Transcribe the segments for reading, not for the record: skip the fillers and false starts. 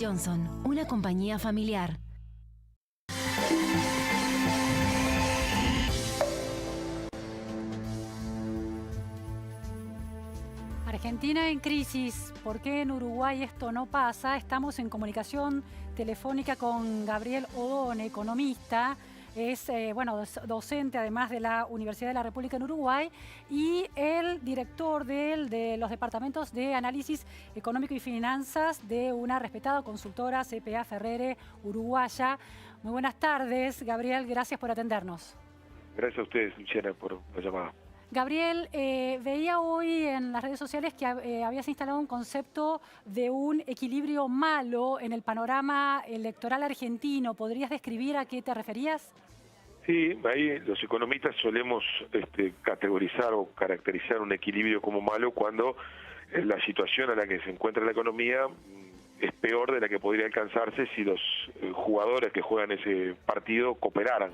Johnson, una compañía familiar. Argentina en crisis. ¿Por qué en Uruguay esto no pasa? Estamos en comunicación telefónica con Gabriel Odone, economista. Es docente además de la Universidad de la República en Uruguay y el director de los departamentos de análisis económico y finanzas de una respetada consultora CPA Ferrere uruguaya. Muy buenas tardes, Gabriel, gracias por atendernos. Gracias a ustedes, Luciana, por la llamada. Gabriel, veía hoy en las redes sociales que habías instalado un concepto de un equilibrio malo en el panorama electoral argentino. ¿Podrías describir a qué te referías? Sí, ahí los economistas solemos categorizar o caracterizar un equilibrio como malo cuando la situación a la que se encuentra la economía es peor de la que podría alcanzarse si los jugadores que juegan ese partido cooperaran.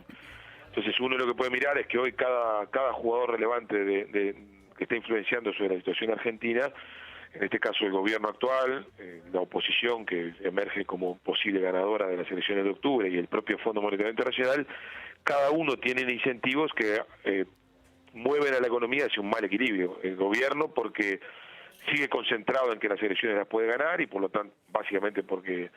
Entonces uno lo que puede mirar es que hoy cada jugador relevante que está influenciando sobre la situación argentina, en este caso el gobierno actual, la oposición que emerge como posible ganadora de las elecciones de octubre y el propio Fondo Monetario Internacional, cada uno tiene incentivos que mueven a la economía hacia un mal equilibrio. El gobierno porque sigue concentrado en que las elecciones las puede ganar y por lo tanto, básicamente porque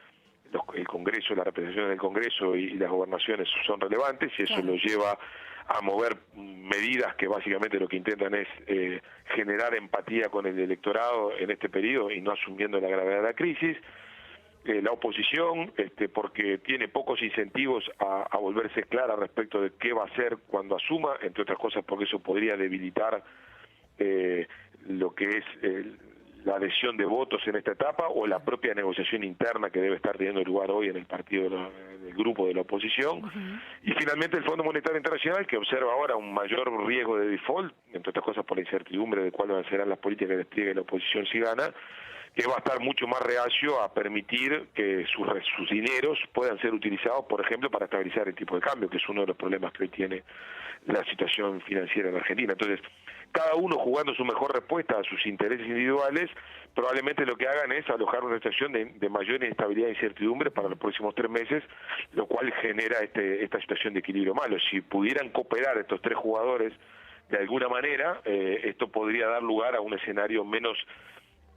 el Congreso, la representación del Congreso y las gobernaciones son relevantes y eso lo lleva a mover medidas que básicamente lo que intentan es generar empatía con el electorado en este periodo y no asumiendo la gravedad de la crisis. La oposición, porque tiene pocos incentivos a volverse clara respecto de qué va a hacer cuando asuma, entre otras cosas porque eso podría debilitar lo que es la adhesión de votos en esta etapa o la propia negociación interna que debe estar teniendo lugar hoy en el partido del grupo de la oposición. Y finalmente el Fondo Monetario Internacional, que observa ahora un mayor riesgo de default, entre otras cosas por la incertidumbre de cuáles serán las políticas que despliegue la oposición si gana, que va a estar mucho más reacio a permitir que sus dineros puedan ser utilizados, por ejemplo, para estabilizar el tipo de cambio, que es uno de los problemas que hoy tiene la situación financiera en Argentina. Entonces, cada uno jugando su mejor respuesta a sus intereses individuales, probablemente lo que hagan es alojar una situación de mayor inestabilidad e incertidumbre para los próximos 3 meses, lo cual genera esta situación de equilibrio malo. Si pudieran cooperar estos 3 jugadores de alguna manera, esto podría dar lugar a un escenario menos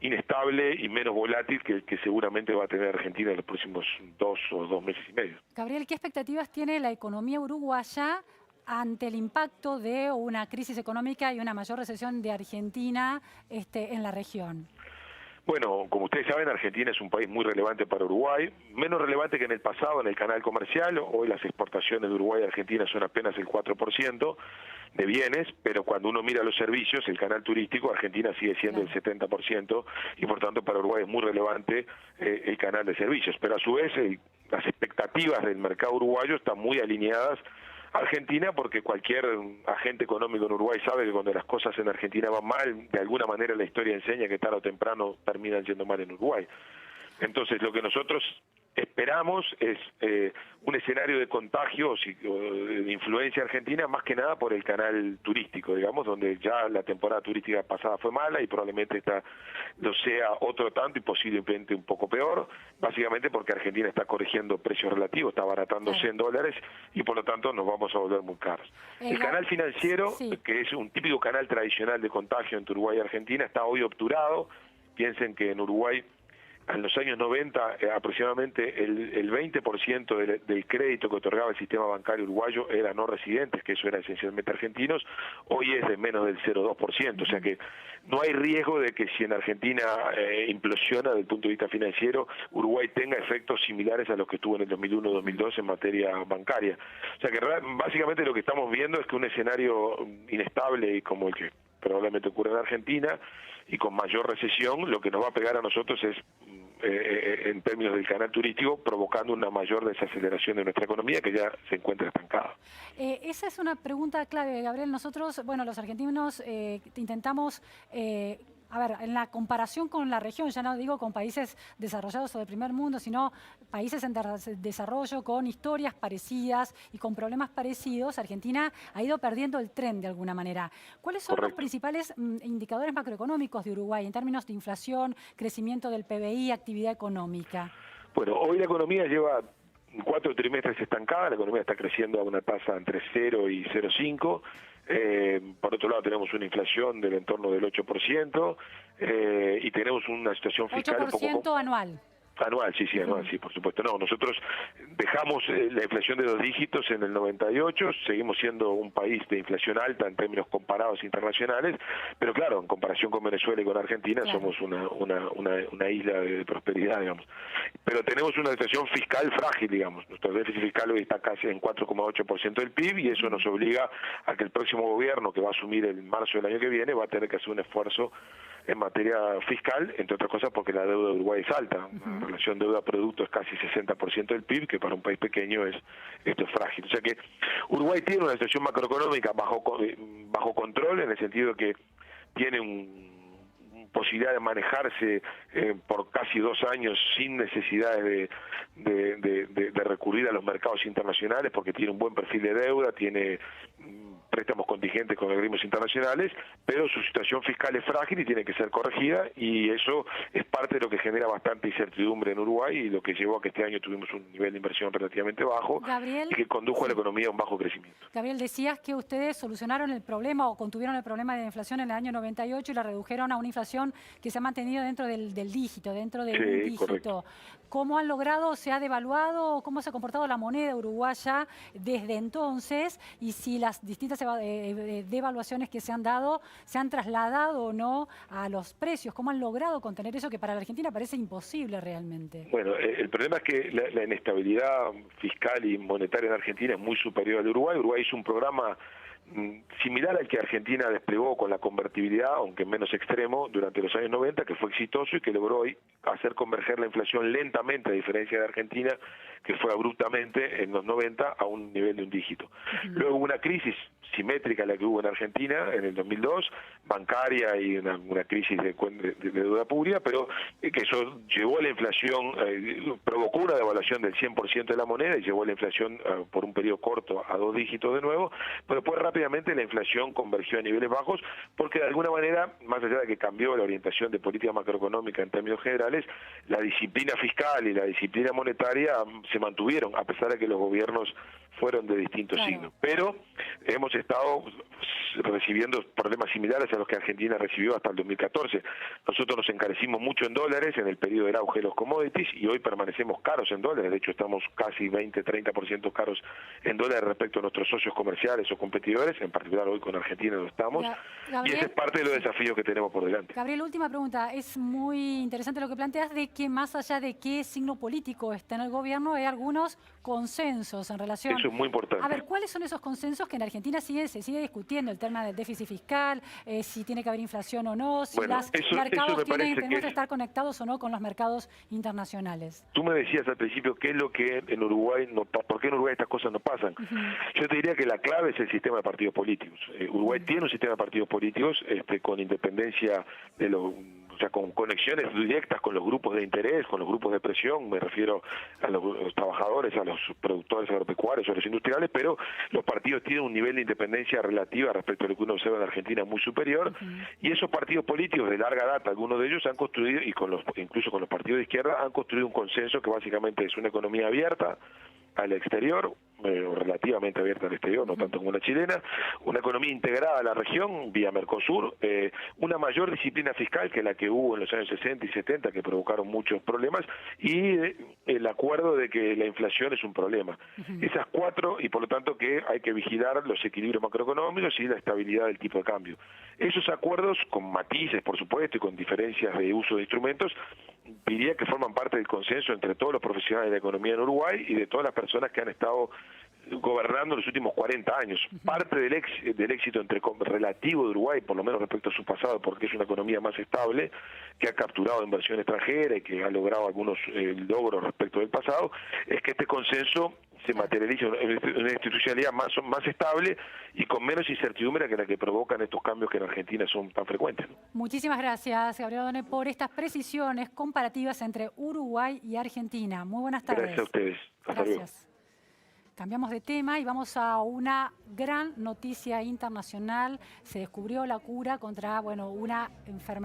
inestable y menos volátil que seguramente va a tener Argentina en los próximos 2 meses y medio. Gabriel, ¿qué expectativas tiene la economía uruguaya ante el impacto de una crisis económica y una mayor recesión de Argentina en la región? Bueno, como ustedes saben, Argentina es un país muy relevante para Uruguay, menos relevante que en el pasado en el canal comercial. Hoy las exportaciones de Uruguay a Argentina son apenas el 4% de bienes, pero cuando uno mira los servicios, el canal turístico, Argentina sigue siendo el 70% y por tanto para Uruguay es muy relevante el canal de servicios. Pero a su vez las expectativas del mercado uruguayo están muy alineadas a Argentina porque cualquier agente económico en Uruguay sabe que cuando las cosas en Argentina van mal, de alguna manera la historia enseña que tarde o temprano terminan yendo mal en Uruguay. Entonces lo que nosotros esperamos es un escenario de contagios y de influencia argentina más que nada por el canal turístico, digamos, donde ya la temporada turística pasada fue mala y probablemente esta lo sea otro tanto y posiblemente un poco peor, básicamente porque Argentina está corrigiendo precios relativos, está abaratándose en dólares y por lo tanto nos vamos a volver muy caros. El canal financiero, que es un típico canal tradicional de contagio entre Uruguay y Argentina, está hoy obturado. Piensen que en Uruguay en los años 90 aproximadamente el 20% del crédito que otorgaba el sistema bancario uruguayo era no residentes, que eso era esencialmente argentinos, hoy es de menos del 0,2%, o sea que no hay riesgo de que si en Argentina implosiona desde el punto de vista financiero, Uruguay tenga efectos similares a los que tuvo en el 2001-2002 en materia bancaria. O sea que básicamente lo que estamos viendo es que un escenario inestable como el que probablemente ocurre en Argentina y con mayor recesión, lo que nos va a pegar a nosotros es en términos del canal turístico, provocando una mayor desaceleración de nuestra economía que ya se encuentra estancada. Esa es una pregunta clave, Gabriel. Nosotros, los argentinos intentamos en la comparación con la región, ya no digo con países desarrollados o del primer mundo, sino países en desarrollo con historias parecidas y con problemas parecidos, Argentina ha ido perdiendo el tren de alguna manera. ¿Cuáles son los principales indicadores macroeconómicos de Uruguay en términos de inflación, crecimiento del PBI, actividad económica? Bueno, hoy la economía lleva 4 trimestres estancada, la economía está creciendo a una tasa entre 0 y 0,5. Por otro lado tenemos una inflación del entorno del 8%, y tenemos una situación fiscal 8% anual. Anual, sí, anual, sí, por supuesto. No, nosotros dejamos la inflación de 2 dígitos en el 98, seguimos siendo un país de inflación alta en términos comparados internacionales, pero claro, en comparación con Venezuela y con Argentina, claro, somos una isla de prosperidad, digamos. Pero tenemos una situación fiscal frágil, digamos. Nuestro déficit fiscal hoy está casi en 4,8% del PIB y eso nos obliga a que el próximo gobierno, que va a asumir en marzo del año que viene, va a tener que hacer un esfuerzo en materia fiscal, entre otras cosas porque la deuda de Uruguay es alta. La relación deuda-producto es casi 60% del PIB, que para un país pequeño esto es frágil. O sea que Uruguay tiene una situación macroeconómica bajo control, en el sentido de que tiene posibilidad de manejarse por casi 2 años sin necesidades de recurrir a los mercados internacionales, porque tiene un buen perfil de deuda, tiene préstamos contingentes con organismos internacionales, pero su situación fiscal es frágil y tiene que ser corregida, y eso es parte de lo que genera bastante incertidumbre en Uruguay y lo que llevó a que este año tuvimos un nivel de inversión relativamente bajo, Gabriel, y que condujo a la economía a un bajo crecimiento. Gabriel, decías que ustedes solucionaron el problema o contuvieron el problema de inflación en el año 98 y la redujeron a una inflación que se ha mantenido dentro del dígito, dentro de un dígito. Correcto. ¿Cómo han logrado, se ha devaluado, cómo se ha comportado la moneda uruguaya desde entonces, y si las distintas devaluaciones que se han dado se han trasladado o no a los precios? ¿Cómo han logrado contener eso que para la Argentina parece imposible realmente? Bueno, el problema es que la inestabilidad fiscal y monetaria en Argentina es muy superior al de Uruguay. Uruguay hizo un programa similar al que Argentina desplegó con la convertibilidad, aunque menos extremo, durante los años 90, que fue exitoso y que logró hoy hacer converger la inflación lentamente, a diferencia de Argentina, que fue abruptamente en los 90 a un nivel de un dígito. Luego hubo una crisis simétrica a la que hubo en Argentina en el 2002, bancaria y una crisis de deuda pública, pero que eso llevó a la inflación, provocó una devaluación del 100% de la moneda y llevó a la inflación por un periodo corto a 2 dígitos de nuevo, pero después rápidamente la inflación convergió a niveles bajos porque de alguna manera, más allá de que cambió la orientación de política macroeconómica en términos generales, la disciplina fiscal y la disciplina monetaria se mantuvieron, a pesar de que los gobiernos fueron de distintos signos. Pero hemos estado recibiendo problemas similares a los que Argentina recibió hasta el 2014. Nosotros nos encarecimos mucho en dólares en el periodo del auge de los commodities y hoy permanecemos caros en dólares. De hecho, estamos casi 20-30% caros en dólares respecto a nuestros socios comerciales o competidores, en particular hoy con Argentina lo estamos. Gabriel, y ese es parte de los desafíos que tenemos por delante. Gabriel, última pregunta. Es muy interesante lo que planteas de que más allá de qué signo político está en el gobierno, hay algunos consensos en relación... Eso es muy importante. A ver, ¿cuáles son esos consensos que en Argentina se sigue discutiendo? El tema del déficit fiscal, si tiene que haber inflación o no, si los mercados tenemos que estar conectados o no con los mercados internacionales. Tú me decías al principio qué es lo que en Uruguay no pasa, por qué en Uruguay estas cosas no pasan. Yo te diría que la clave es el sistema de partidos políticos. Uruguay tiene un sistema de partidos políticos con independencia de los... O sea, con conexiones directas con los grupos de interés, con los grupos de presión, me refiero a los trabajadores, a los productores agropecuarios, a los industriales, pero los partidos tienen un nivel de independencia relativa respecto a lo que uno observa en Argentina muy superior, y esos partidos políticos de larga data, algunos de ellos han construido, y incluso con los partidos de izquierda, han construido un consenso que básicamente es una economía abierta al exterior, relativamente abierta al exterior, no tanto como la chilena, una economía integrada a la región vía Mercosur, una mayor disciplina fiscal que la que hubo en los años 60 y 70 que provocaron muchos problemas, y el acuerdo de que la inflación es un problema. Esas 4, y por lo tanto que hay que vigilar los equilibrios macroeconómicos y la estabilidad del tipo de cambio. Esos acuerdos, con matices por supuesto y con diferencias de uso de instrumentos, diría que forman parte del consenso entre todos los profesionales de la economía en Uruguay y de todas las personas que han estado gobernando los últimos 40 años. Parte del éxito relativo de Uruguay, por lo menos respecto a su pasado, porque es una economía más estable, que ha capturado inversión extranjera y que ha logrado algunos logros respecto del pasado, es que este consenso se materializa en una institucionalidad más estable y con menos incertidumbre que la que provocan estos cambios que en Argentina son tan frecuentes, ¿no? Muchísimas gracias, Gabriel Odone, por estas precisiones comparativas entre Uruguay y Argentina. Muy buenas tardes. Gracias a ustedes. Hasta luego. Cambiamos de tema y vamos a una gran noticia internacional. Se descubrió la cura contra una enfermedad